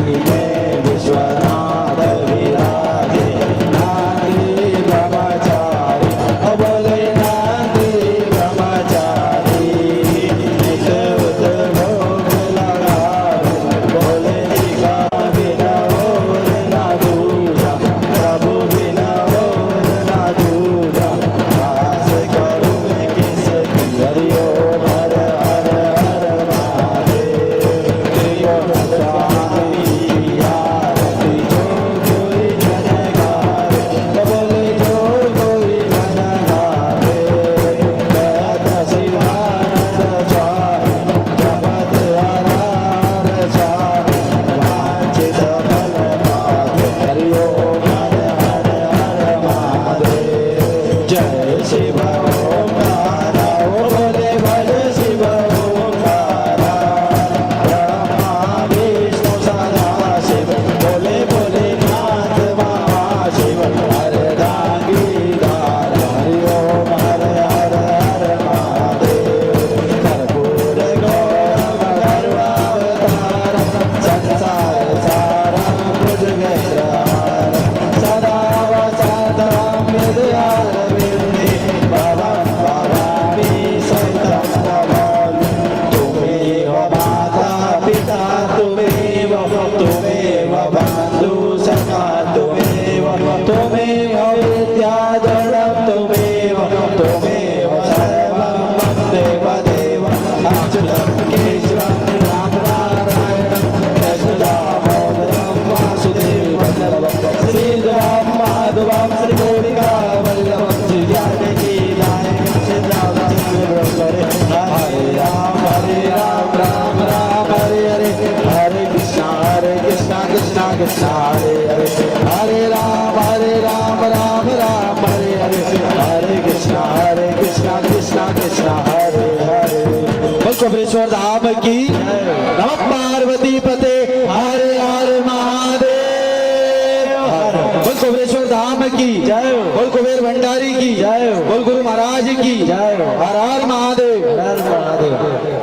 में विश्वनाथ विराजे नांदी ब्रह्मचारी बोले नांदी ब्रह्मचारी निज उद्भोग लगावे बोले निका बिना और ना दूजा प्रभु बिना और ना दूजा दास करूं मैं किस हरिओ हर हर हर महादेव प्रियो स्वामी आरती जो कोई जन गावे बोले जो कोई जन गावे कहत शिवानंद स्वामी जगत हरार स्वामी वांछित फल पावे हरिओ हर हर हर महादेव जय शिव ओंकार बोले भज शिव ओंकार ब्रह्मा विष्णु सदा शिव बोले बोले नाथ महाशिव अर्धांगीदार हरि ओम हर हर हर महादेव कर्पूर गौरव गर्वावतार संसार सारं भुजगेन्द्रहार सदा वसतं हृदयारविन्दे भवं भवामि सहितं नमामि तुमेव माता पिता तुमेव बन्धु सखा तुमेव विद्याधरं तुमेव सर्वं मत्तेव देव अच्युतं केशवं रामनारायणं कृष्णदामोदरं वासुदेवं श्रीधरं माधवं श्रीगोपिकावल्लभं श्रीजानकीनायकं श्रीरामचन्द्रप्रभुं हरे राम राम राम हरे हरे हरे कृष्णा कृष्णा कृष्णा हरे हरे हरे राम राम हरे हरे हरे कृष्णा कृष्णा कृष्णा हरे हरे बोल कपिलेश्वर धाम की नमः पार्वती पते हरे हर महादेव बोल कपिलेश्वर धाम की जय बोल कुबेर भंडारी की जय बोल गुरु महाराज की जय हर हर महादेव हर हर महादेव